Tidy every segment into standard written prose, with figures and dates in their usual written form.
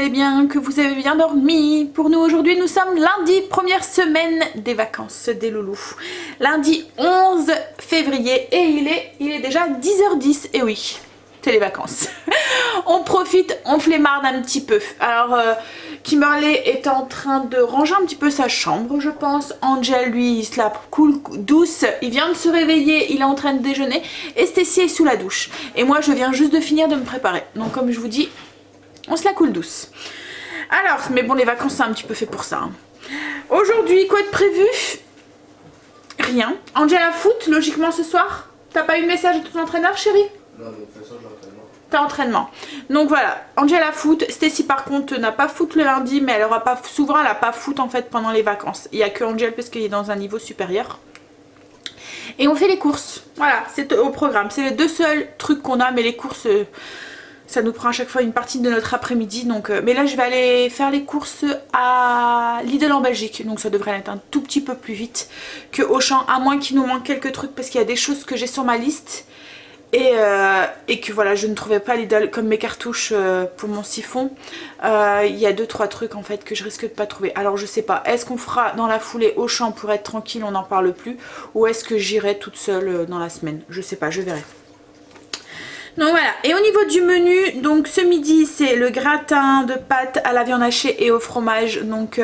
allez bien, que vous avez bien dormi. Pour nous aujourd'hui, nous sommes lundi, première semaine des vacances des loulous. Lundi 11 février et il est déjà 10h10. Et oui, c'est les vacances. On profite, on flemmarde un petit peu. Alors Kimberley est en train de ranger un petit peu sa chambre, je pense. Angel, lui, il se la coule douce. Il vient de se réveiller, il est en train de déjeuner. Et Stacy est sous la douche. Et moi, je viens juste de finir de me préparer. Donc comme je vous dis, on se la coule douce. Alors, mais bon, les vacances, c'est un petit peu fait pour ça. Hein. Aujourd'hui, quoi de prévu? Rien. Angela foot, logiquement, ce soir. T'as pas eu de message de ton entraîneur, chérie? Non, mais de toute façon, j'ai entraînement. T'as entraînement. Donc voilà, Angela foot. Stacy, par contre, n'a pas foot le lundi, mais elle aura pas, souvent, elle a pas foot en fait pendant les vacances. Il y a que Angel parce qu'il est dans un niveau supérieur. Et on fait les courses. Voilà, c'est au programme. C'est les deux seuls trucs qu'on a, mais les courses... ça nous prend à chaque fois une partie de notre après-midi. Donc, mais là, je vais aller faire les courses à Lidl en Belgique. Donc ça devrait être un tout petit peu plus vite que Auchan. À moins qu'il nous manque quelques trucs parce qu'il y a des choses que j'ai sur ma liste. Et que voilà, je ne trouvais pas Lidl comme mes cartouches pour mon siphon. Il y a 2-3 trucs en fait que je risque de pas trouver. Alors je sais pas, est-ce qu'on fera dans la foulée Auchan pour être tranquille, on n'en parle plus. Ou est-ce que j'irai toute seule dans la semaine? Je sais pas, je verrai. Donc voilà, et au niveau du menu, donc ce midi c'est le gratin de pâtes à la viande hachée et au fromage. Donc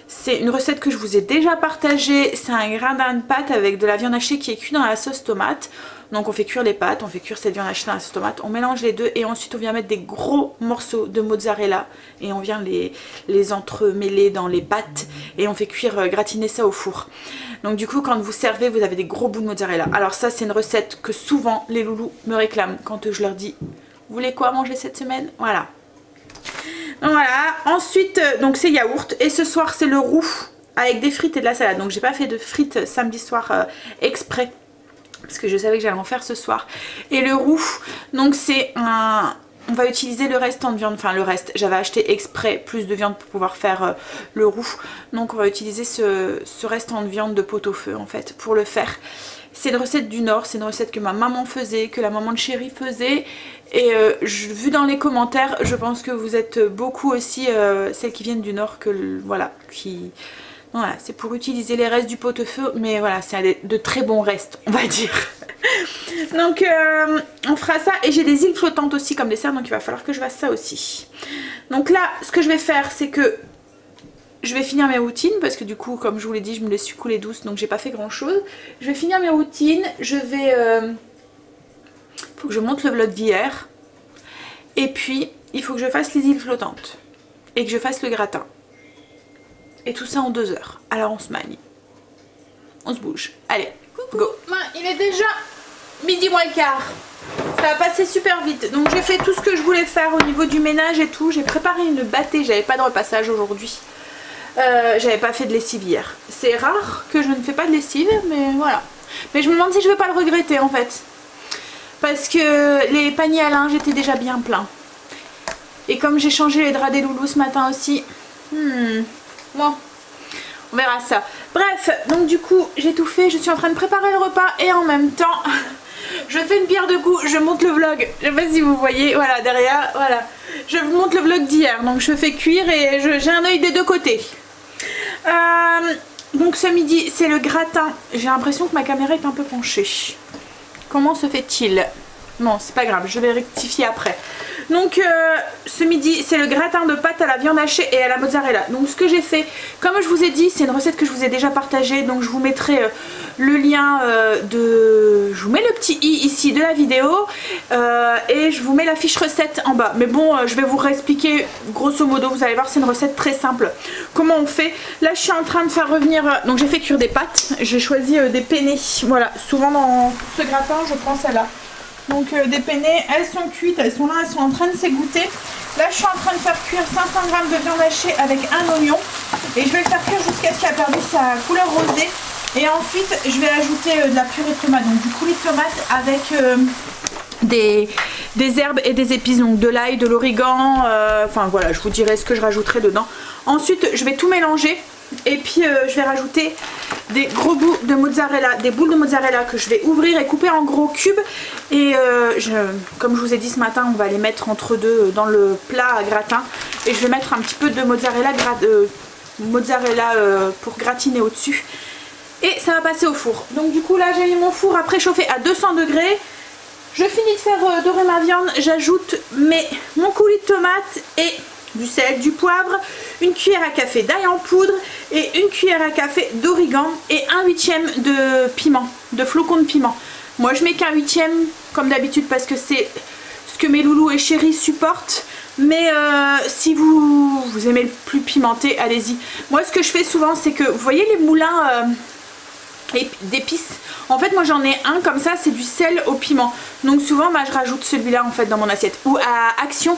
c'est une recette que je vous ai déjà partagée. C'est un gratin de pâtes avec de la viande hachée qui est cuit dans la sauce tomate. Donc on fait cuire les pâtes, on fait cuire cette viande hachée dans la sauce tomate, on mélange les deux et ensuite on vient mettre des gros morceaux de mozzarella et on vient les entremêler dans les pâtes et on fait cuire, gratiner ça au four. Donc du coup quand vous servez vous avez des gros bouts de mozzarella. Alors ça c'est une recette que souvent les loulous me réclament quand je leur dis vous voulez quoi manger cette semaine? Voilà. Donc voilà, ensuite donc c'est yaourt et ce soir c'est le roux avec des frites et de la salade. Donc j'ai pas fait de frites samedi soir exprès. Parce que je savais que j'allais en faire ce soir. Et le roux, donc c'est un... On va utiliser le restant de viande, enfin le reste. J'avais acheté exprès plus de viande pour pouvoir faire le roux. Donc on va utiliser ce restant de viande de pot-au-feu en fait pour le faire. C'est une recette du Nord, c'est une recette que ma maman faisait, que la maman de Chérie faisait. Et vu dans les commentaires, je pense que vous êtes beaucoup aussi celles qui viennent du Nord, que voilà, qui... Voilà, c'est pour utiliser les restes du pot-au-feu, mais voilà, c'est de très bons restes, on va dire. Donc, on fera ça. Et j'ai des îles flottantes aussi comme dessert, donc il va falloir que je fasse ça aussi. Donc là, ce que je vais faire, c'est que je vais finir mes routines, parce que du coup, comme je vous l'ai dit, je me les suis coulées douces, donc j'ai pas fait grand-chose. Je vais finir mes routines, je vais... faut que je monte le vlog d'hier. Et puis, il faut que je fasse les îles flottantes. Et que je fasse le gratin. Et tout ça en 2 heures. Alors on se manie. On se bouge. Allez, go. Il est déjà midi moins le quart. Ça va passer super vite. Donc j'ai fait tout ce que je voulais faire au niveau du ménage et tout. J'ai préparé une bâtée. J'avais pas de repassage aujourd'hui. J'avais pas fait de lessive hier. C'est rare que je ne fais pas de lessive, mais voilà. Mais je me demande si je vais pas le regretter en fait. Parce que les paniers à linge étaient déjà bien pleins. Et comme j'ai changé les draps des loulous ce matin aussi... Bon, on verra ça. Bref, donc du coup j'ai tout fait, je suis en train de préparer le repas et en même temps je fais une pierre de coups, je monte le vlog. Je sais pas si vous voyez, voilà derrière, voilà. Je vous montre le vlog d'hier, donc je fais cuire et j'ai un œil des deux côtés. Donc ce midi c'est le gratin. J'ai l'impression que ma caméra est un peu penchée. Comment se fait-il? Bon, c'est pas grave, je vais rectifier après. Donc ce midi c'est le gratin de pâtes à la viande hachée et à la mozzarella. Donc ce que j'ai fait, comme je vous ai dit, c'est une recette que je vous ai déjà partagée. Donc je vous mettrai le lien de... Je vous mets le petit i ici de la vidéo. Et je vous mets la fiche recette en bas. Mais bon, je vais vous réexpliquer grosso modo. Vous allez voir, c'est une recette très simple. Comment on fait? Là je suis en train de faire revenir... Donc j'ai fait cuire des pâtes. J'ai choisi des penne. Voilà, souvent dans ce gratin je prends celle-là. Donc des penne, elles sont cuites, elles sont là, elles sont en train de s'égoutter. Là je suis en train de faire cuire 500 g de viande hachée avec un oignon. Et je vais le faire cuire jusqu'à ce qu'il a perdu sa couleur rosée. Et ensuite je vais ajouter de la purée de tomate, donc du coulis de tomate avec des herbes et des épices. Donc de l'ail, de l'origan, enfin voilà, je vous dirai ce que je rajouterai dedans. Ensuite je vais tout mélanger. Et puis je vais rajouter des gros bouts de mozzarella, des boules de mozzarella que je vais ouvrir et couper en gros cubes. Et comme je vous ai dit ce matin, on va les mettre entre deux dans le plat à gratin. Et je vais mettre un petit peu de mozzarella, pour gratiner au-dessus. Et ça va passer au four. Donc du coup là j'ai mis mon four à préchauffer à 200 degrés. Je finis de faire dorer ma viande. J'ajoute mon coulis de tomate et du sel, du poivre, une cuillère à café d'ail en poudre et une cuillère à café d'origan et un 1/8 de piment, de flocons de piment. Moi je mets qu'un 1/8 comme d'habitude parce que c'est ce que mes loulous et chéris supportent. Mais si vous aimez le plus pimenté, allez-y. Moi ce que je fais souvent c'est que, vous voyez les moulins d'épices, en fait moi j'en ai un comme ça, c'est du sel au piment. Donc souvent je rajoute celui-là en fait dans mon assiette. Ou à Action,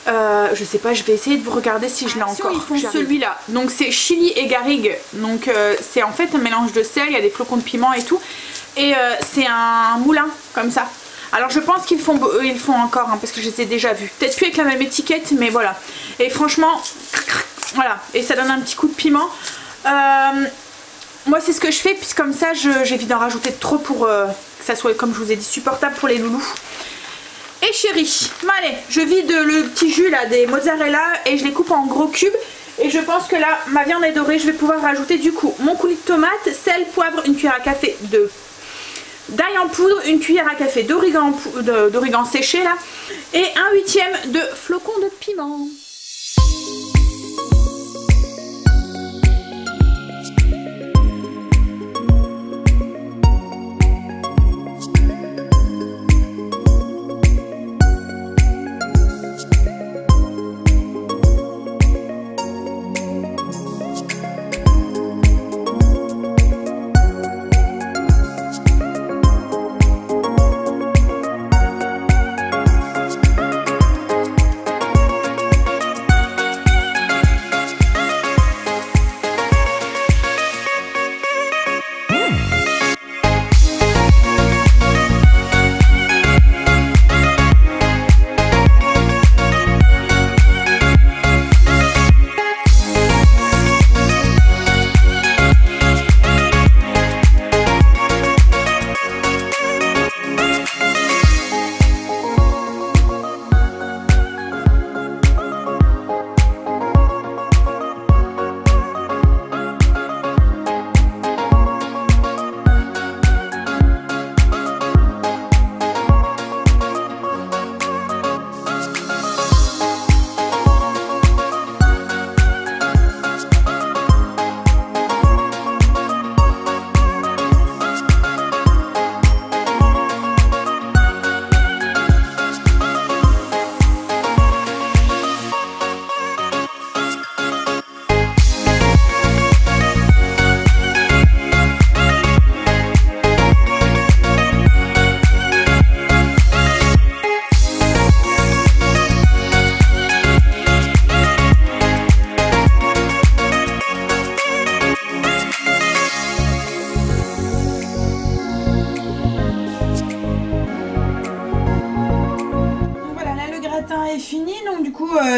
je sais pas, je vais essayer de vous regarder si je l'ai encore. Ils font celui-là, donc c'est chili et garrigue. Donc c'est en fait un mélange de sel, il y a des flocons de piment et tout. Et c'est un moulin comme ça. Alors je pense qu'ils font encore hein, parce que je les ai déjà vus. Peut-être plus avec la même étiquette, mais voilà. Et franchement, voilà. Et ça donne un petit coup de piment. Moi c'est ce que je fais, puis comme ça j'évite d'en rajouter trop pour que ça soit, comme je vous ai dit, supportable pour les loulous. Et chérie, allez, je vide le petit jus là des mozzarella et je les coupe en gros cubes. Et je pense que là ma viande est dorée, je vais pouvoir rajouter du coup mon coulis de tomate, sel, poivre, une cuillère à café d'ail en poudre, une cuillère à café d'origan séché là, et un 1/8 de flocons de piment.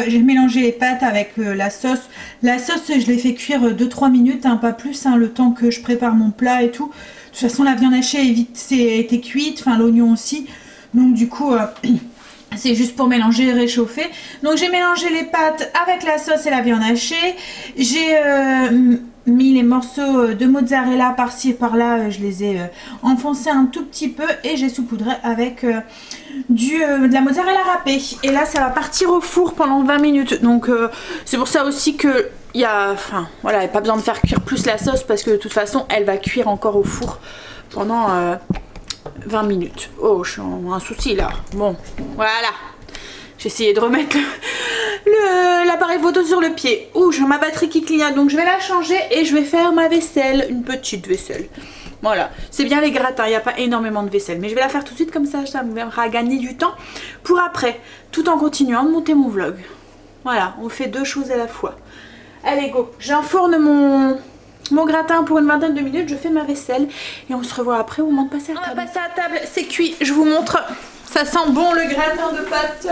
J'ai mélangé les pâtes avec la sauce. La sauce, je l'ai fait cuire 2-3 minutes, hein, pas plus, hein, le temps que je prépare mon plat et tout. De toute façon, la viande hachée a été cuite, enfin l'oignon aussi. Donc du coup, c'est juste pour mélanger et réchauffer. Donc j'ai mélangé les pâtes avec la sauce et la viande hachée. J'ai mis les morceaux de mozzarella par-ci et par-là. Je les ai enfoncés un tout petit peu et j'ai saupoudré avec de la mozzarella râpée. Et là ça va partir au four pendant 20 minutes. Donc c'est pour ça aussi que il n'y a pas besoin de faire cuire plus la sauce parce que de toute façon elle va cuire encore au four pendant 20 minutes. Oh, je suis en un souci là. Bon, voilà. J'ai essayé de remettre l'appareil photo sur le pied. Ouh, j'ai ma batterie qui clignote, donc je vais la changer et je vais faire ma vaisselle, une petite vaisselle. Voilà, c'est bien les gratins, il n'y a pas énormément de vaisselle, mais je vais la faire tout de suite comme ça me fera gagner du temps pour après, tout en continuant de monter mon vlog. Voilà, on fait deux choses à la fois. Allez go, j'enfourne mon gratin pour une vingtaine de minutes, je fais ma vaisselle et on se revoit après au moment de passer à table. On va passer à table, c'est cuit, je vous montre. Ça sent bon le gratin de pâtes.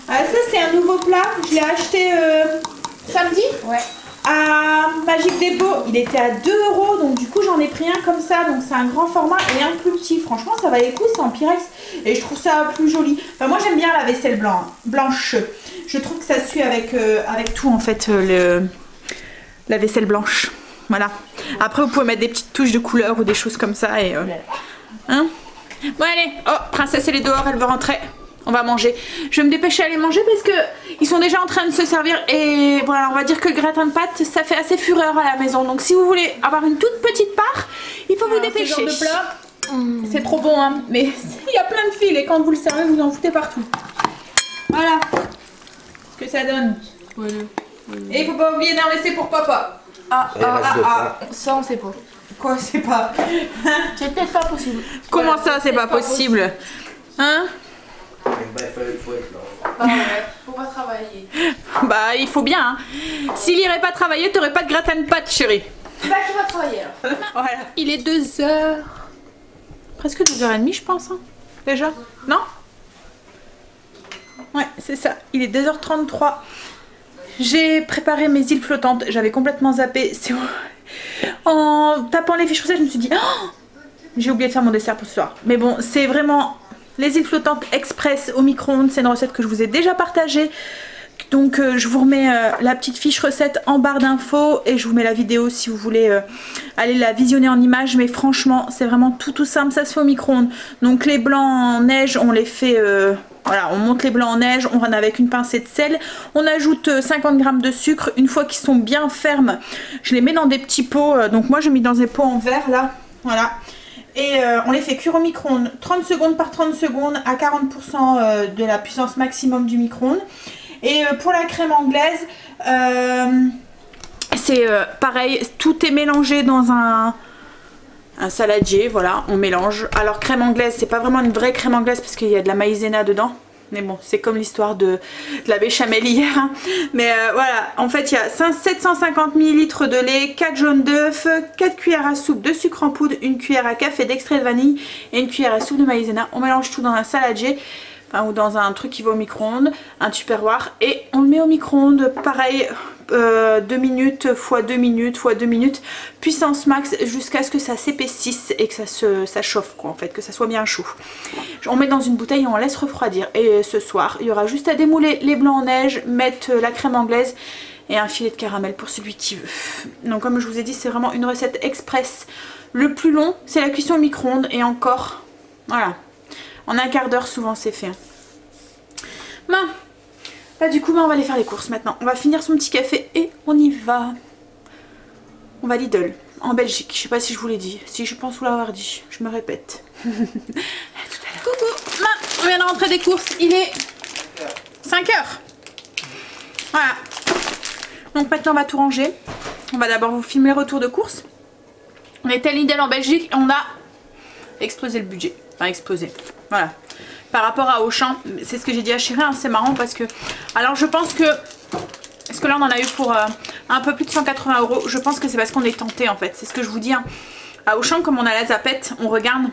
Ah, ça c'est un nouveau plat, je l'ai acheté samedi. Ouais. À Magic Depot, il était à 2 €, donc du coup j'en ai pris un comme ça, donc c'est un grand format et un plus petit. Franchement ça valait le coup, c'est en Pyrex et je trouve ça plus joli. Enfin, moi j'aime bien la vaisselle blanche. Je trouve que ça suit avec tout en fait, la vaisselle blanche. Voilà. Après vous pouvez mettre des petites touches de couleur ou des choses comme ça et hein. Bon allez, oh princesse elle est dehors, elle veut rentrer. On va manger. Je vais me dépêcher à aller manger parce que ils sont déjà en train de se servir. Et voilà, on va dire que le gratin de pâtes, ça fait assez fureur à la maison. Donc si vous voulez avoir une toute petite part, il faut vous dépêcher. Ce genre de plat, c'est trop bon, hein. Mais il y a plein de fils et quand vous le servez, vous en foutez partout. Voilà ce que ça donne. Et il faut pas oublier d'en laisser pour papa. Ça on sait pas. Quoi, c'est pas... C'est peut-être pas possible. Comment ça, c'est pas possible? Hein? Bah, il faut être là. Ah ouais, faut pas travailler. Bah, il faut bien. Hein. S'il irait pas travailler, t'aurais pas de gratin de pâtes, chérie. Bah, qui va travailler alors? Voilà. Il est 2 h. Presque 2 h 30, je pense. Hein. Déjà? Non? Ouais, c'est ça. Il est 2 h 33. J'ai préparé mes îles flottantes. J'avais complètement zappé. En tapant les fiches recettes, je me suis dit, oh, j'ai oublié de faire mon dessert pour ce soir. Mais bon, c'est vraiment les îles flottantes express au micro-ondes. C'est une recette que je vous ai déjà partagée. Donc je vous remets la petite fiche recette en barre d'infos et je vous mets la vidéo si vous voulez aller la visionner en images. Mais franchement, c'est vraiment tout simple. Ça se fait au micro-ondes. Donc les blancs en neige, on les fait... voilà, on monte les blancs en neige, on rend avec une pincée de sel, on ajoute 50 g de sucre. Une fois qu'ils sont bien fermes, je les mets dans des petits pots. Donc moi je mets dans des pots en verre là, voilà. Et on les fait cuire au micro-ondes 30 secondes par 30 secondes à 40% de la puissance maximum du micro-ondes. Et pour la crème anglaise, c'est pareil, tout est mélangé dans un saladier, voilà, on mélange. Alors crème anglaise, c'est pas vraiment une vraie crème anglaise parce qu'il y a de la maïzena dedans. Mais bon, c'est comme l'histoire de la béchamel hier. Hein. Mais voilà, en fait, il y a 750 ml de lait, 4 jaunes d'œufs, 4 cuillères à soupe de sucre en poudre, 1 cuillère à café d'extrait de vanille et 1 cuillère à soupe de maïzena. On mélange tout dans un saladier. Enfin, ou dans un truc qui va au micro-ondes, un tupperware, et on le met au micro-ondes, pareil, 2 minutes x 2 minutes x 2 minutes, puissance max jusqu'à ce que ça s'épaississe et que ça chauffe quoi en fait, que ça soit bien chaud. On met dans une bouteille et on laisse refroidir. Et ce soir, il y aura juste à démouler les blancs en neige, mettre la crème anglaise et un filet de caramel pour celui qui veut. Donc comme je vous ai dit, c'est vraiment une recette express. Le plus long, c'est la cuisson au micro-ondes et encore, voilà. En un quart d'heure souvent c'est fait. Bon, bah du coup on va aller faire les courses maintenant. On va finir son petit café et on y va. On va à Lidl en Belgique. Je sais pas si je vous l'ai dit. Si je pense vous l'avoir dit. Je me répète. À tout à l'heure. Coucou. On vient de rentrer des courses. Il est 5 h. Voilà. Donc maintenant on va tout ranger. On va d'abord vous filmer le retour de courses. On était à Lidl en Belgique et on a explosé le budget. Enfin explosé. Voilà. Par rapport à Auchan, c'est ce que j'ai dit à Chérie, hein, c'est marrant parce que... Alors je pense que... Parce que là on en a eu pour un peu plus de 180 €. Je pense que c'est parce qu'on est tenté en fait. C'est ce que je vous dis. Hein. À Auchan, comme on a la zapette, on regarde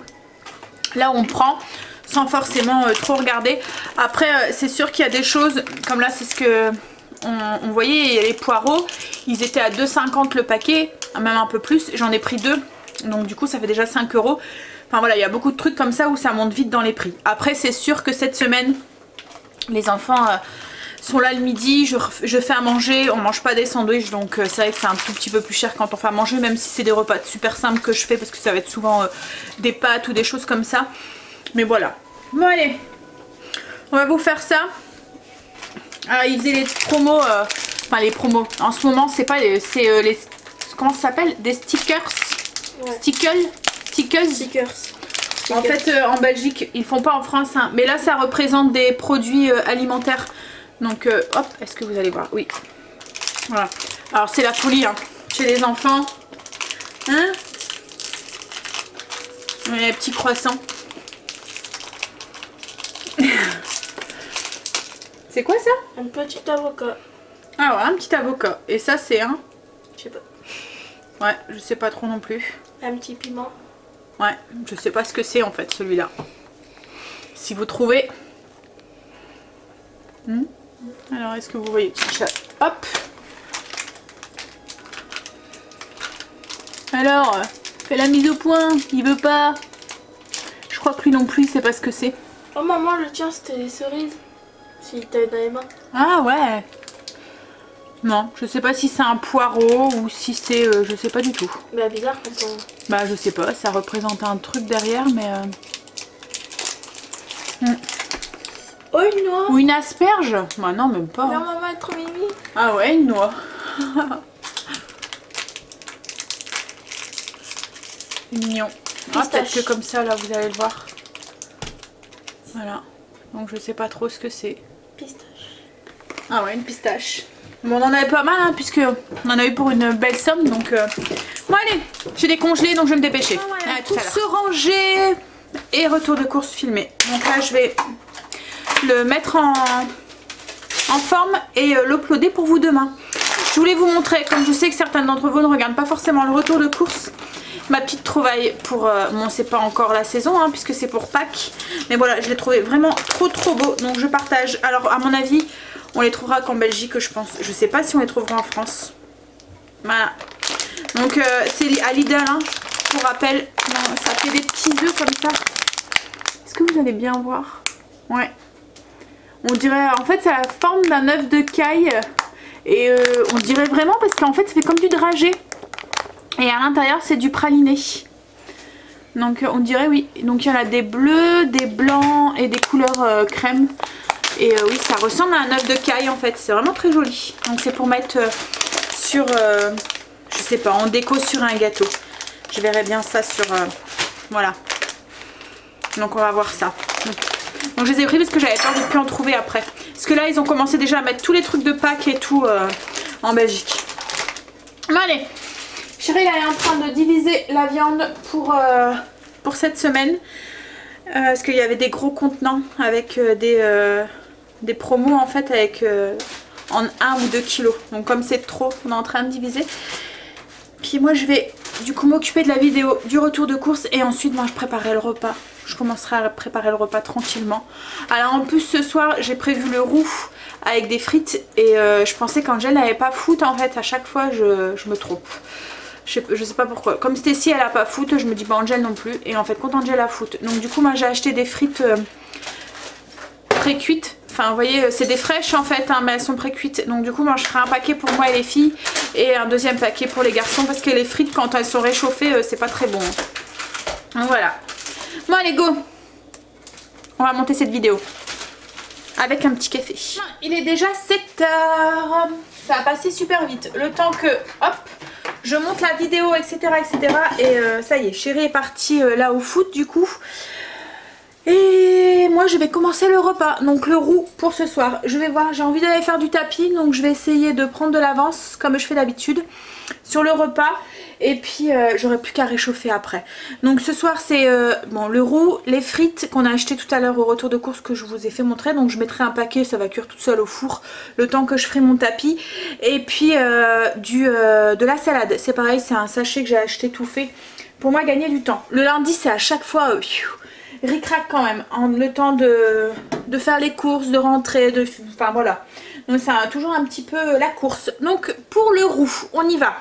là où on prend sans forcément trop regarder. Après c'est sûr qu'il y a des choses, comme là c'est ce que... On voyait, les poireaux, ils étaient à 2,50 le paquet, même un peu plus. J'en ai pris 2. Donc du coup ça fait déjà 5 €. Enfin voilà, il y a beaucoup de trucs comme ça où ça monte vite dans les prix. Après c'est sûr que cette semaine, les enfants sont là le midi, je fais à manger, on mange pas des sandwichs. Donc c'est vrai que c'est un tout petit peu plus cher quand on fait à manger. Même si c'est des repas super simples que je fais parce que ça va être souvent des pâtes ou des choses comme ça. Mais voilà. Bon allez, on va vous faire ça. Alors ils faisaient les promos, enfin les promos. En ce moment c'est pas les... c'est les... Comment ça s'appelle? Des stickers. Ouais. Stickers. En fait en Belgique ils font pas en France hein. Mais là ça représente des produits alimentaires. Donc hop, est-ce que vous allez voir? Oui. Voilà. Alors c'est la folie hein, chez les enfants. Hein? Les petits croissants. C'est quoi ça? Un petit avocat. Ah ouais, un petit avocat. Et ça c'est un... Je sais pas. Ouais, je sais pas trop non plus. Un petit piment. Ouais, je sais pas ce que c'est en fait celui-là. Si vous trouvez... Alors est-ce que vous voyez? Hop. Alors, fais la mise au point, il veut pas. Je crois que lui non plus, il sait pas ce que c'est. Oh maman, le tien c'était les cerises. Si t'as dans les mains. Ah ouais. Non, je sais pas si c'est un poireau ou si c'est... je sais pas du tout. Bah bizarre quand on... Bah je sais pas, ça représente un truc derrière mais... Oh une noix. Ou une asperge? Bah non, même pas. Non maman elle est trop mimi. Ah ouais, une noix. C'est mignon. Ah, peut-être que comme ça là vous allez le voir. Voilà. Donc je sais pas trop ce que c'est. Pistache. Ah ouais, une pistache. Bon, on en avait pas mal hein, puisque on en a eu pour une belle somme donc... Bon allez, j'ai décongelé donc je vais me dépêcher. Ah ouais, tout se ranger et retour de course filmé. Donc là je vais le mettre en forme et l'uploader pour vous demain. Je voulais vous montrer, comme je sais que certains d'entre vous ne regardent pas forcément le retour de course, ma petite trouvaille pour... bon c'est pas encore la saison hein, puisque c'est pour Pâques. Mais voilà, je l'ai trouvé vraiment trop beau. Donc je partage. Alors à mon avis... On les trouvera qu'en Belgique, je pense. Je sais pas si on les trouvera en France. Voilà. Donc c'est à Lidl, hein. Pour rappel, ça fait des petits œufs comme ça. Est-ce que vous allez bien voir? Ouais. On dirait, en fait, c'est la forme d'un œuf de caille. Et on dirait vraiment parce qu'en fait, ça fait comme du dragée. Et à l'intérieur, c'est du praliné. Donc on dirait oui. Donc il y en a des bleus, des blancs et des couleurs crème. Et oui, ça ressemble à un œuf de caille en fait, c'est vraiment très joli. Donc c'est pour mettre sur, je sais pas, en déco sur un gâteau. Je verrai bien ça sur, voilà. Donc on va voir ça. Donc je les ai pris parce que j'avais peur de ne plus en trouver après. Parce que là ils ont commencé déjà à mettre tous les trucs de Pâques et tout en Belgique. Bon allez, chérie là elle est en train de diviser la viande pour cette semaine. Parce qu'il y avait des gros contenants avec des promos en fait avec en 1 ou 2 kilos. Donc comme c'est trop, on est en train de diviser. Puis moi je vais du coup m'occuper de la vidéo du retour de course et ensuite moi je préparerai le repas. Je commencerai à préparer le repas tranquillement. Alors en plus ce soir j'ai prévu le roux avec des frites et je pensais qu'Angèle n'avait pas foot en fait. À chaque fois je me trompe. Je sais pas pourquoi. Comme Stécie elle a pas foot, je me dis bah Angèle non plus. Et en fait quand Angèle a foot. Donc du coup moi j'ai acheté des frites pré-cuites. Enfin vous voyez c'est des fraîches en fait hein, mais elles sont pré-cuites. Donc du coup moi je ferai un paquet pour moi et les filles. Et un deuxième paquet pour les garçons. Parce que les frites quand elles sont réchauffées c'est pas très bon. Donc voilà. Bon allez go. On va monter cette vidéo. Avec un petit café. Il est déjà 7 h. Ça a passé super vite. Le temps que hop je monte la vidéo etc etc. Et ça y est chérie est partie là au foot du coup. Et moi je vais commencer le repas. Donc le roux pour ce soir. Je vais voir, j'ai envie d'aller faire du tapis. Donc je vais essayer de prendre de l'avance comme je fais d'habitude sur le repas. Et puis j'aurai plus qu'à réchauffer après. Donc ce soir c'est bon, le roux, les frites qu'on a acheté tout à l'heure au retour de course que je vous ai fait montrer. Donc je mettrai un paquet, ça va cuire toute seule au four le temps que je ferai mon tapis. Et puis de la salade, c'est pareil, c'est un sachet que j'ai acheté tout fait. Pour moi gagner du temps. Le lundi c'est à chaque fois ric-rac quand même. Le temps de faire les courses, de rentrer, enfin voilà. Donc c'est toujours un petit peu la course. Donc pour le roux, on y va.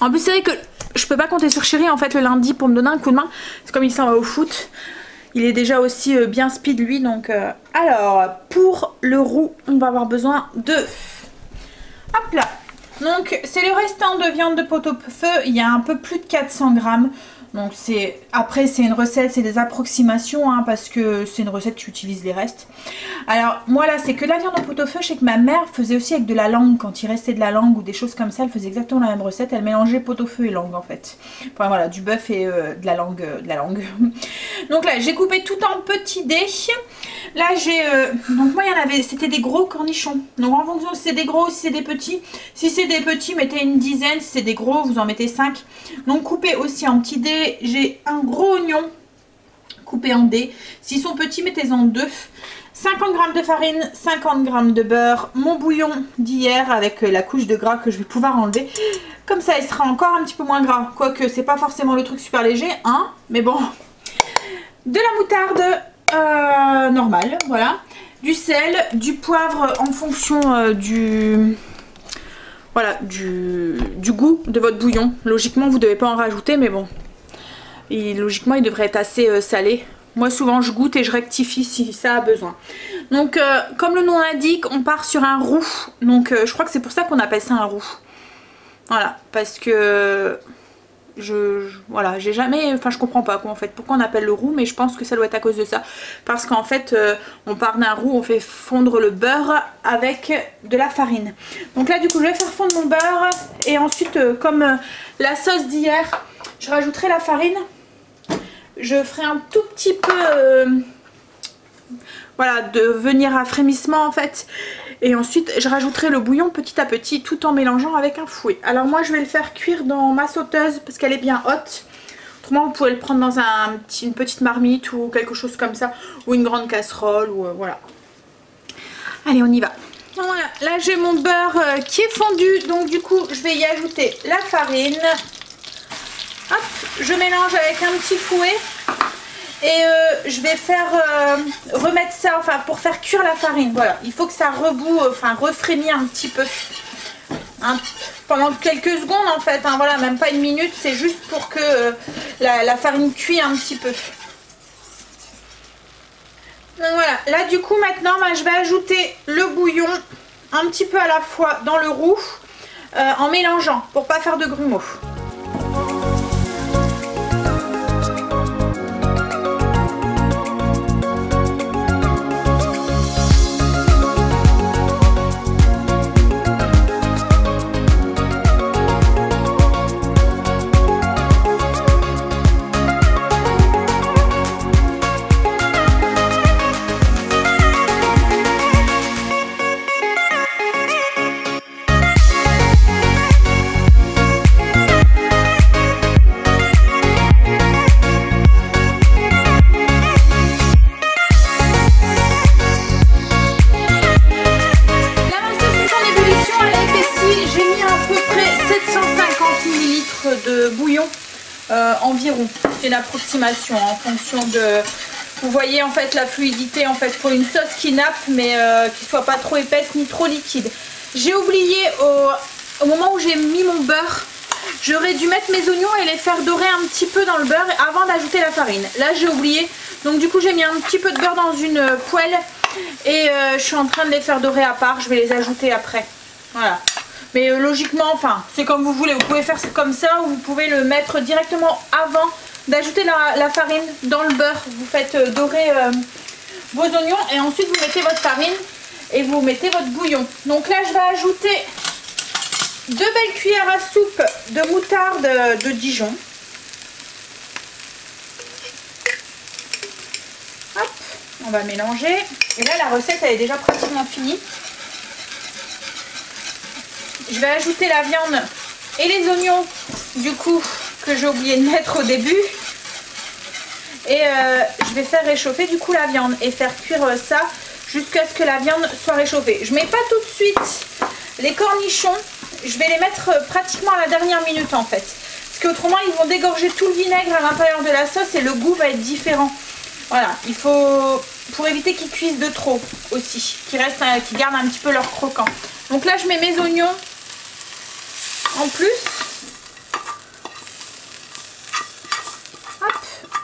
En plus c'est vrai que je peux pas compter sur chérie en fait le lundi pour me donner un coup de main. C'est comme il s'en va au foot. Il est déjà aussi bien speed lui donc alors pour le roux on va avoir besoin de hop là. Donc c'est le restant de viande de pot-au-feu. Il y a un peu plus de 400 grammes. Donc après c'est une recette, c'est des approximations hein, parce que c'est une recette qui utilise les restes. Alors moi là c'est que la viande en pot-au-feu. Je sais que ma mère faisait aussi avec de la langue quand il restait de la langue ou des choses comme ça. Elle faisait exactement la même recette, elle mélangeait pot-au-feu et langue en fait. Enfin voilà, du bœuf et de la langue. Donc là j'ai coupé tout en petits dés. Là j'ai donc moi il y en avait, c'était des gros cornichons. Donc en fonction si c'est des gros ou si c'est des petits. Si c'est des petits mettez une dizaine, si c'est des gros vous en mettez 5. Donc coupez aussi en petits dés. J'ai un gros oignon coupé en dés. S'ils sont petits, mettez-en 2. 50 g de farine, 50 g de beurre, mon bouillon d'hier avec la couche de gras que je vais pouvoir enlever. Comme ça, il sera encore un petit peu moins gras. Quoique, c'est pas forcément le truc super léger, hein. Mais bon. De la moutarde normale, voilà. Du sel, du poivre en fonction du... voilà, du goût de votre bouillon. Logiquement vous ne devez pas en rajouter, mais bon, logiquement il devrait être assez salé. Moi souvent je goûte et je rectifie si ça a besoin. Donc comme le nom l'indique, on part sur un roux. Donc je crois que c'est pour ça qu'on appelle ça un roux. Voilà, parce que voilà, j'ai jamais, enfin je comprends pas quoi en fait, pourquoi on appelle le roux, mais je pense que ça doit être à cause de ça. Parce qu'en fait on part d'un roux, on fait fondre le beurre avec de la farine. Donc là du coup je vais faire fondre mon beurre et ensuite comme la sauce d'hier, je rajouterai la farine. Je ferai un tout petit peu voilà, de venir à frémissement en fait. Et ensuite je rajouterai le bouillon petit à petit tout en mélangeant avec un fouet. Alors moi je vais le faire cuire dans ma sauteuse parce qu'elle est bien haute. Autrement vous pouvez le prendre dans une petite marmite ou quelque chose comme ça. Ou une grande casserole ou voilà. Allez on y va. Voilà, là j'ai mon beurre qui est fondu. Donc du coup je vais y ajouter la farine. Hop, je mélange avec un petit fouet. Et je vais faire remettre ça, enfin pour faire cuire la farine, voilà, il faut que ça reboue, enfin refrémisse un petit peu, hein, pendant quelques secondes en fait, hein, voilà, même pas une minute, c'est juste pour que la farine cuise un petit peu. Donc voilà, là du coup maintenant je vais ajouter le bouillon un petit peu à la fois dans le roux, en mélangeant pour pas faire de grumeaux. Environ, c'est une approximation en fonction de, vous voyez en fait la fluidité en fait pour une sauce qui nappe mais qui soit pas trop épaisse ni trop liquide. J'ai oublié au moment où j'ai mis mon beurre, j'aurais dû mettre mes oignons et les faire dorer un petit peu dans le beurre avant d'ajouter la farine. Là j'ai oublié, donc du coup j'ai mis un petit peu de beurre dans une poêle et je suis en train de les faire dorer à part, je vais les ajouter après. Voilà. Mais logiquement, enfin, c'est comme vous voulez. Vous pouvez faire comme ça ou vous pouvez le mettre directement avant d'ajouter la farine dans le beurre. Vous faites dorer vos oignons et ensuite vous mettez votre farine et vous mettez votre bouillon. Donc là, je vais ajouter 2 belles cuillères à soupe de moutarde de Dijon. Hop, on va mélanger. Et là, la recette, elle est déjà pratiquement finie. Je vais ajouter la viande et les oignons du coup que j'ai oublié de mettre au début. Et je vais faire réchauffer du coup la viande et faire cuire ça jusqu'à ce que la viande soit réchauffée. Je mets pas tout de suite les cornichons, je vais les mettre pratiquement à la dernière minute en fait. Parce qu'autrement ils vont dégorger tout le vinaigre à l'intérieur de la sauce et le goût va être différent. Voilà, il faut, pour éviter qu'ils cuisent de trop aussi, qu'ils gardent un petit peu leur croquant. Donc là je mets mes oignons en plus. Hop,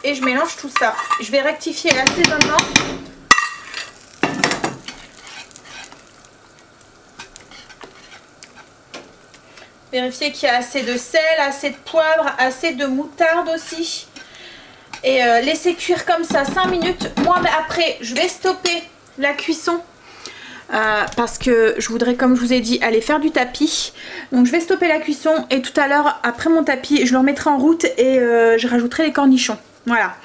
et je mélange tout ça. Je vais rectifier l'assaisonnement. Vérifier qu'il y a assez de sel, assez de poivre, assez de moutarde aussi. Et laisser cuire comme ça 5 minutes. Moi après je vais stopper la cuisson. Parce que je voudrais, comme je vous ai dit, aller faire du tapis. Donc je vais stopper la cuisson et tout à l'heure après mon tapis je le remettrai en route et je rajouterai les cornichons. Voilà,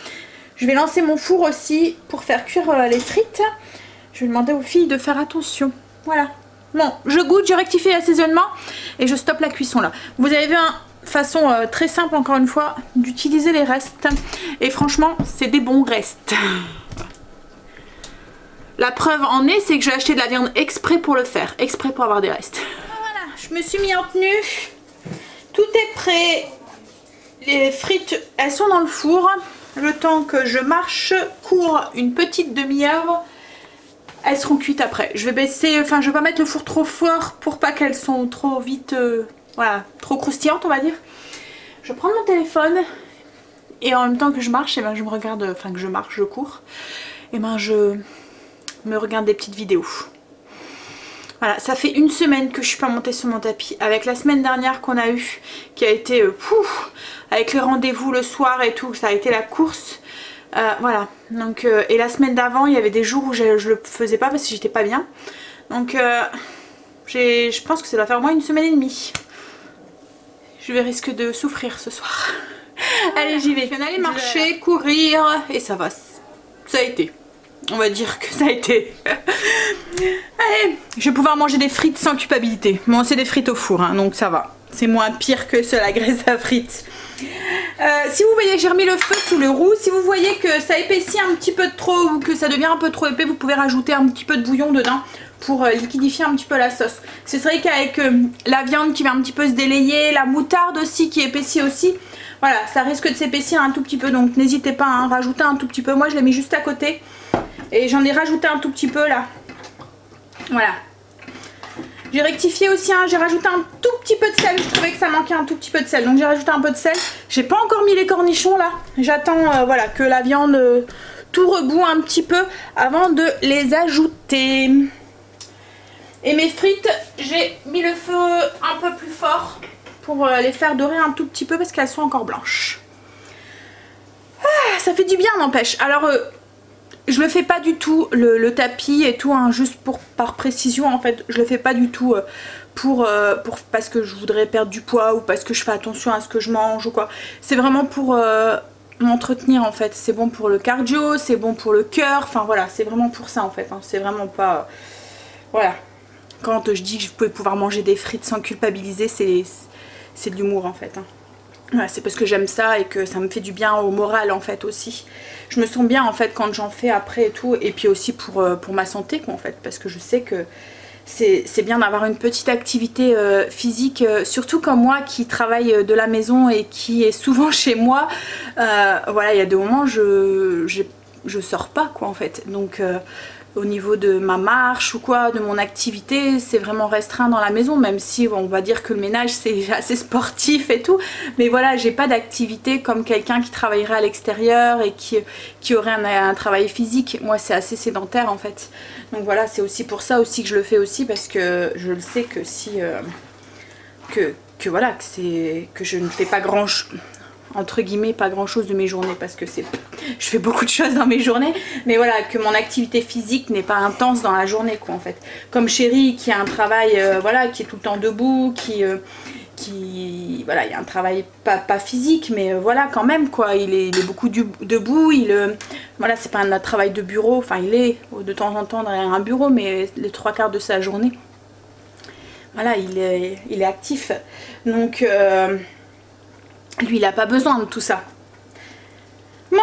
je vais lancer mon four aussi pour faire cuire les frites. Je vais demander aux filles de faire attention. Voilà, bon, je goûte, je rectifie l'assaisonnement et je stoppe la cuisson là. Vous avez vu façon très simple encore une fois d'utiliser les restes et franchement c'est des bons restes. La preuve en est, c'est que j'ai acheté de la viande exprès pour le faire, exprès pour avoir des restes. Voilà, je me suis mis en tenue, tout est prêt, les frites elles sont dans le four, le temps que je marche, cours une petite demi-heure. elles seront cuites après. Je vais baisser, enfin je vais pas mettre le four trop fort pour pas qu'elles sont trop vite, voilà, trop croustillantes on va dire. Je vais prendre mon téléphone et en même temps que je marche, et ben je me regarde, enfin que je marche, je cours, et ben je me regarde des petites vidéos. Voilà, ça fait une semaine que je suis pas montée sur mon tapis. Avec la semaine dernière qu'on a eue, qui a été avec les rendez-vous le soir et tout, ça a été la course. Voilà, donc et la semaine d'avant, il y avait des jours où je le faisais pas parce que j'étais pas bien. Donc je pense que ça doit faire au moins une semaine et demie. Je vais risquer de souffrir ce soir. Allez, j'y vais. Je viens d'aller marcher, courir et ça va. Ça a été. On va dire que ça a été. Allez, je vais pouvoir manger des frites sans culpabilité. Bon, c'est des frites au four, hein, donc ça va. C'est moins pire que la graisse à frites. Si vous voyez que j'ai remis le feu sous le roux, si vous voyez que ça épaissit un petit peu de trop ou que ça devient un peu trop épais, vous pouvez rajouter un petit peu de bouillon dedans pour liquidifier un petit peu la sauce. C'est vrai qu'avec la viande qui va un petit peu se délayer, la moutarde aussi qui épaissit aussi, voilà, ça risque de s'épaissir un tout petit peu, donc n'hésitez pas à rajouter un tout petit peu. Moi je l'ai mis juste à côté et j'en ai rajouté un tout petit peu là. Voilà. J'ai rectifié aussi, hein, j'ai rajouté un tout petit peu de sel, je trouvais que ça manquait un tout petit peu de sel, donc j'ai rajouté un peu de sel. J'ai pas encore mis les cornichons là, j'attends voilà, que la viande tout rebout un petit peu avant de les ajouter. Et mes frites, j'ai mis le feu un peu plus fort pour les faire dorer un tout petit peu parce qu'elles sont encore blanches. Ah, ça fait du bien n'empêche. Alors je le fais pas du tout le tapis et tout, hein, juste par précision en fait. Je le fais pas du tout parce que je voudrais perdre du poids ou parce que je fais attention à ce que je mange ou quoi. C'est vraiment pour m'entretenir en fait. C'est bon pour le cardio, c'est bon pour le cœur. Enfin voilà, c'est vraiment pour ça en fait. Hein. C'est vraiment pas... voilà. Quand je dis que je pouvais pouvoir manger des frites sans culpabiliser, c'est de l'humour en fait. Hein. Voilà, c'est parce que j'aime ça et que ça me fait du bien au moral en fait aussi. Je me sens bien en fait quand j'en fais après et tout. Et puis aussi pour ma santé quoi en fait. Parce que je sais que c'est bien d'avoir une petite activité physique. Surtout comme moi qui travaille de la maison et qui est souvent chez moi. Voilà, il y a des moments je sors pas quoi en fait. Donc... au niveau de ma marche ou quoi, de mon activité, c'est vraiment restreint dans la maison, même si on va dire que le ménage c'est assez sportif et tout, mais voilà, j'ai pas d'activité comme quelqu'un qui travaillerait à l'extérieur et qui aurait un travail physique. Moi c'est assez sédentaire en fait, donc voilà, c'est aussi pour ça aussi que je le fais aussi, parce que je le sais que si voilà, que je ne fais pas grand chose, entre guillemets, pas grand chose de mes journées, parce que je fais beaucoup de choses dans mes journées, mais voilà, que mon activité physique n'est pas intense dans la journée quoi en fait. Comme Chéri qui a un travail voilà, qui est tout le temps debout, qui voilà, il y a un travail pas physique, mais voilà quand même quoi, il est beaucoup debout, voilà, c'est pas un travail de bureau, enfin il est de temps en temps derrière un bureau, mais les 3/4 de sa journée, voilà, il est actif, donc lui il a pas besoin de tout ça. Bon,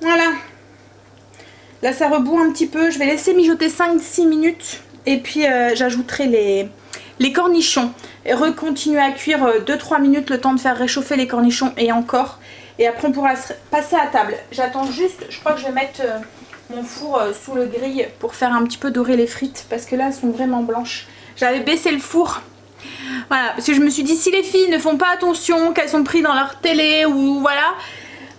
voilà. Là ça rebout un petit peu. Je vais laisser mijoter 5-6 minutes. Et puis j'ajouterai les cornichons. Et recontinuer à cuire 2-3 minutes, le temps de faire réchauffer les cornichons et encore. Et après on pourra passer à table. J'attends juste, je crois que je vais mettre mon four sous le grill pour faire un petit peu dorer les frites. Parce que là elles sont vraiment blanches. J'avais baissé le four. Voilà, parce que je me suis dit si les filles ne font pas attention, qu'elles sont prises dans leur télé ou voilà,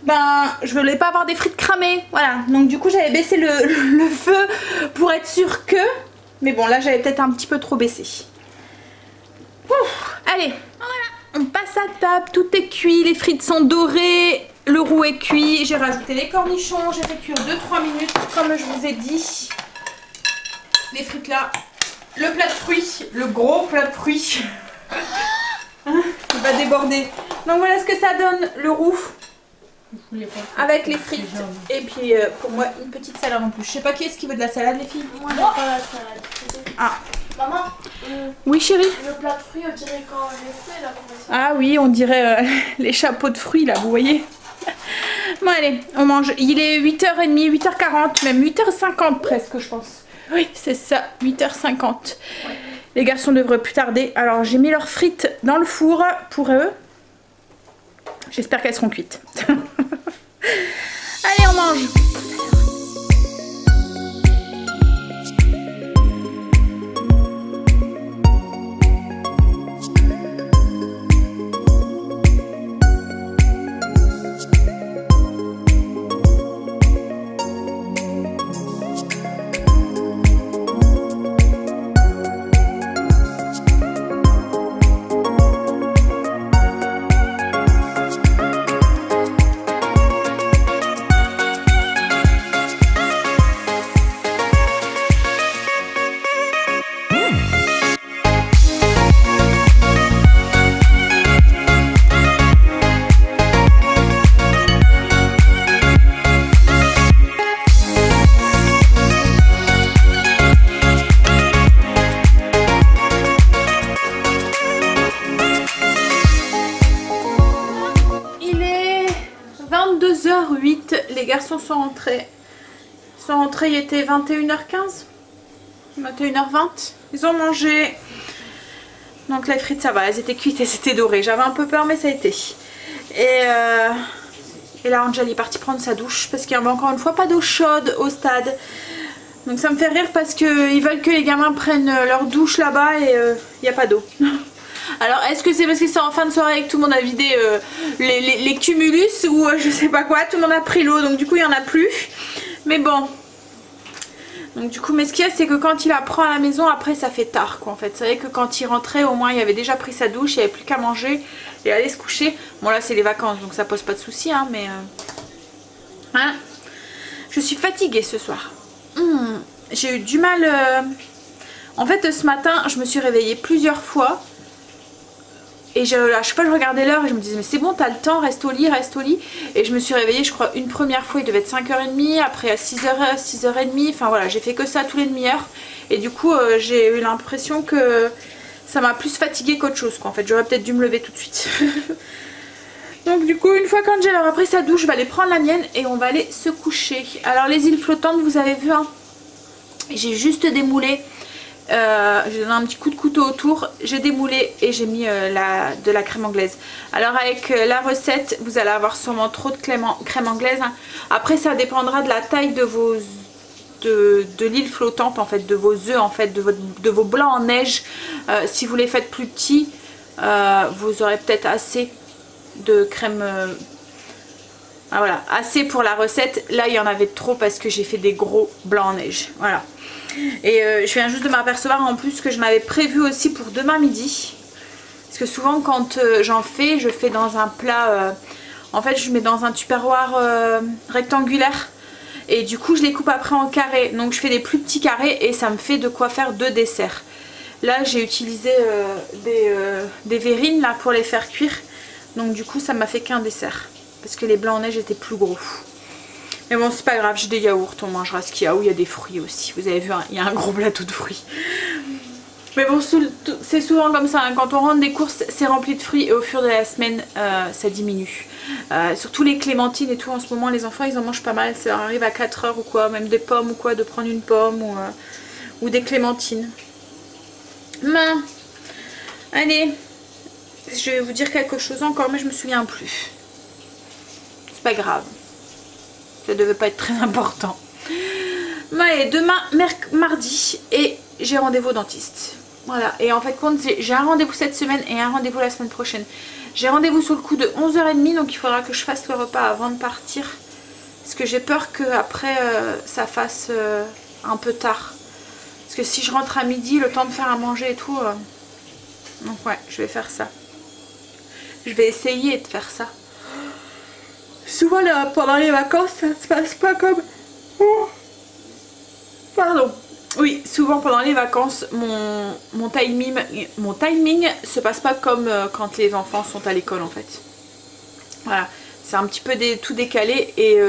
ben je voulais pas avoir des frites cramées, voilà. Donc du coup j'avais baissé le feu pour être sûre que, mais bon là j'avais peut-être un petit peu trop baissé. Ouf, allez, voilà, on passe à table, tout est cuit, les frites sont dorées, le roux est cuit, j'ai rajouté les cornichons, j'ai fait cuire 2-3 minutes comme je vous ai dit. Les frites là. Le plat de fruits, le gros plat de fruits, il va déborder. Donc voilà ce que ça donne, le roux avec les frites. Et puis pour moi une petite salade en plus. Je sais pas qui est-ce qui veut de la salade les filles. Moi j'aime pas la salade. Ah. Maman, oui chérie. le plat de fruits on dirait quand j'ai fait là. Ah oui, on dirait les chapeaux de fruits là, vous voyez. Bon allez, on mange. Il est 8h30, 8h40, même 8h50 presque je pense. Oui, c'est ça, 8h50. Ouais. Les garçons devraient plus tarder. Alors, j'ai mis leurs frites dans le four pour eux. J'espère qu'elles seront cuites. Allez, on mange. garçons sont rentrés. Ils sont rentrés, il était 21h15, 21h20. Ils ont mangé. Donc les frites, ça va, elles étaient cuites, elles étaient dorées. J'avais un peu peur, mais ça a été. Et là, Angel est parti prendre sa douche parce qu'il y avait encore une fois pas d'eau chaude au stade. Donc ça me fait rire parce qu'ils veulent que les gamins prennent leur douche là-bas et il n'y a pas d'eau. Alors est-ce que c'est parce que c'est en fin de soirée et que tout le monde a vidé les cumulus ou je sais pas quoi, tout le monde a pris l'eau donc du coup il n'y en a plus. Mais bon. Donc du coup, mais ce qu'il y a c'est que quand il apprend à la maison, après ça fait tard quoi en fait. C'est vrai que quand il rentrait au moins il avait déjà pris sa douche, il n'y avait plus qu'à manger et aller se coucher. Bon là c'est les vacances donc ça pose pas de soucis hein, mais... Hein, je suis fatiguée ce soir. J'ai eu du mal... En fait ce matin je me suis réveillée plusieurs fois. Et à chaque fois je regardais l'heure et je me disais mais c'est bon t'as le temps, reste au lit, reste au lit. Et je me suis réveillée je crois une première fois il devait être 5h30, après à 6h, 6h30. Enfin voilà j'ai fait que ça tous les demi-heures. Et du coup j'ai eu l'impression que ça m'a plus fatiguée qu'autre chose quoi. En fait j'aurais peut-être dû me lever tout de suite. Donc du coup une fois qu'Angel aura pris sa douche je vais aller prendre la mienne et on va aller se coucher. Alors les îles flottantes vous avez vu hein, j'ai juste démoulé. J'ai donné un petit coup de couteau autour, j'ai démoulé et j'ai mis de la crème anglaise. Alors avec la recette vous allez avoir sûrement trop de crème anglaise hein. Après ça dépendra de la taille de vos de l'île flottante en fait, de vos œufs en fait, de vos blancs en neige. Si vous les faites plus petits vous aurez peut-être assez de crème ah, voilà, assez pour la recette. Là il y en avait trop parce que j'ai fait des gros blancs en neige. Voilà. Et je viens juste de m'apercevoir en plus que je m'avais prévu aussi pour demain midi. Parce que souvent quand j'en fais, je fais dans un plat... en fait je mets dans un tupperware rectangulaire. Et du coup je les coupe après en carrés. Donc je fais des plus petits carrés et ça me fait de quoi faire 2 desserts. Là j'ai utilisé des verrines là, pour les faire cuire. Donc du coup ça m'a fait qu'un dessert. Parce que les blancs en neige étaient plus gros. Mais bon c'est pas grave, j'ai des yaourts, on mangera ce qu'il y a. Ou il y a des fruits aussi, vous avez vu il y a un gros plateau de fruits. Mais bon c'est souvent comme ça hein. Quand on rentre des courses c'est rempli de fruits. Et au fur de la semaine ça diminue. Surtout les clémentines et tout en ce moment les enfants ils en mangent pas mal. Ça leur arrive à 4 heures ou quoi, même des pommes ou quoi, de prendre une pomme ou des clémentines. Allez, je vais vous dire quelque chose encore mais je me souviens plus. C'est pas grave. Ça devait pas être très important. Ouais, demain, mardi, et j'ai rendez-vous au dentiste. Voilà, et en fait, j'ai un rendez-vous cette semaine et un rendez-vous la semaine prochaine. J'ai rendez-vous sur le coup de 11h30, donc il faudra que je fasse le repas avant de partir. Parce que j'ai peur qu'après, ça fasse un peu tard. Parce que si je rentre à midi, le temps de faire à manger et tout... Donc ouais, je vais faire ça. Je vais essayer de faire ça. Souvent là, pendant les vacances ça se passe pas comme... Pardon. Oui, souvent pendant les vacances mon timing se passe pas comme quand les enfants sont à l'école en fait. Voilà, c'est un petit peu tout décalé et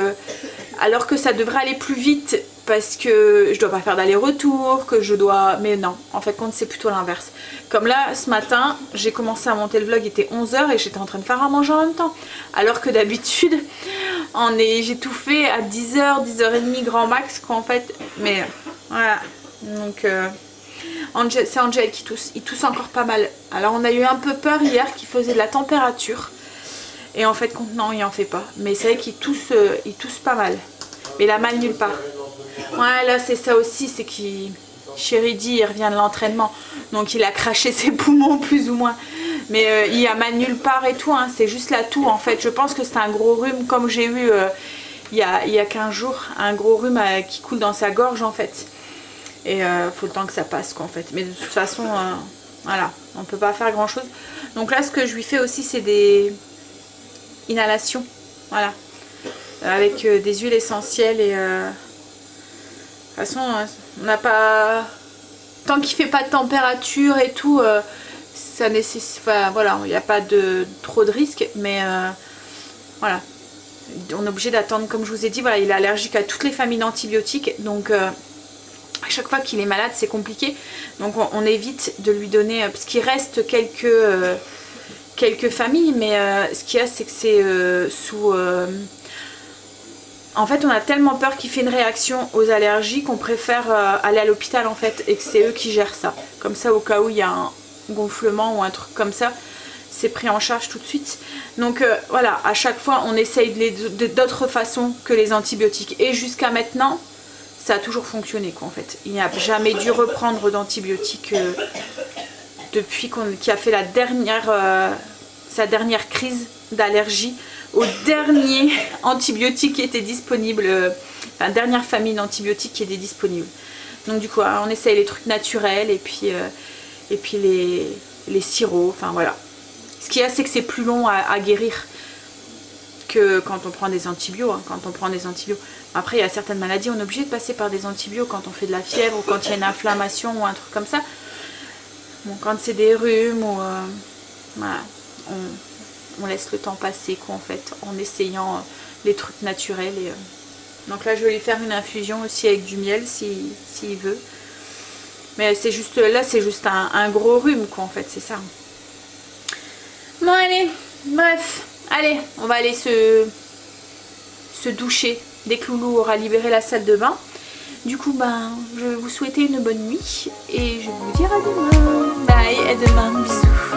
alors que ça devrait aller plus vite parce que je dois pas faire d'aller-retour, que je dois... Mais non, en fait compte c'est plutôt l'inverse. Comme là ce matin j'ai commencé à monter le vlog, il était 11h et j'étais en train de faire à manger en même temps. Alors que d'habitude j'ai tout fait à 10h, 10h30 grand max quoi en fait. Mais voilà, donc c'est Angel qui tousse, il tousse encore pas mal. Alors on a eu un peu peur hier qu'il faisait de la température. Et en fait non il en fait pas. Mais c'est vrai qu'il tousse pas mal. Mais il a mal nulle part. Ouais là c'est ça aussi, c'est qu'il... Chéri il revient de l'entraînement. Donc il a craché ses poumons plus ou moins. Mais il a mal nulle part et tout hein. C'est juste la toux en fait. Je pense que c'est un gros rhume comme j'ai eu il y a 15 jours. Un gros rhume qui coule dans sa gorge en fait. Et faut le temps que ça passe quoi en fait. Mais de toute façon voilà, on peut pas faire grand chose. Donc là ce que je lui fais aussi c'est des inhalations. Voilà. Avec des huiles essentielles et de toute façon on n'a pas... Tant qu'il fait pas de température et tout, ça nécessite... Enfin voilà, il n'y a pas trop de risques, mais voilà. On est obligé d'attendre, comme je vous ai dit, voilà, il est allergique à toutes les familles d'antibiotiques, donc à chaque fois qu'il est malade c'est compliqué. Donc on évite de lui donner, parce qu'il reste quelques familles, mais ce qu'il y a c'est que c'est sous... En fait on a tellement peur qu'il fait une réaction aux allergies qu'on préfère aller à l'hôpital en fait, et que c'est eux qui gèrent ça. Comme ça au cas où il y a un gonflement ou un truc comme ça, c'est pris en charge tout de suite. Donc voilà, à chaque fois on essaye d'autres façons que les antibiotiques. Et jusqu'à maintenant, ça a toujours fonctionné quoi en fait. Il n'y a jamais dû reprendre d'antibiotiques depuis qu'il a fait sa dernière crise d'allergie au dernier antibiotique qui était disponible, enfin dernière famille d'antibiotiques qui était disponible. Donc du coup on essaye les trucs naturels et puis les sirops, enfin voilà. Ce qu'il y a, c'est que c'est plus long à guérir que quand on prend des antibiotiques. Après, il y a certaines maladies, on est obligé de passer par des antibiotiques quand on fait de la fièvre ou quand il y a une inflammation ou un truc comme ça. Bon, quand c'est des rhumes ou voilà, on laisse le temps passer quoi en fait, en essayant les trucs naturels. Donc là, je vais lui faire une infusion aussi avec du miel s'il veut. Mais c'est juste là, c'est juste un gros rhume quoi en fait, c'est ça. Bon allez, bref, allez, on va aller se doucher dès que Loulou aura libéré la salle de bain. Du coup, ben, je vais vous souhaiter une bonne nuit et je vais vous dire à demain. Bye, à demain, bisous.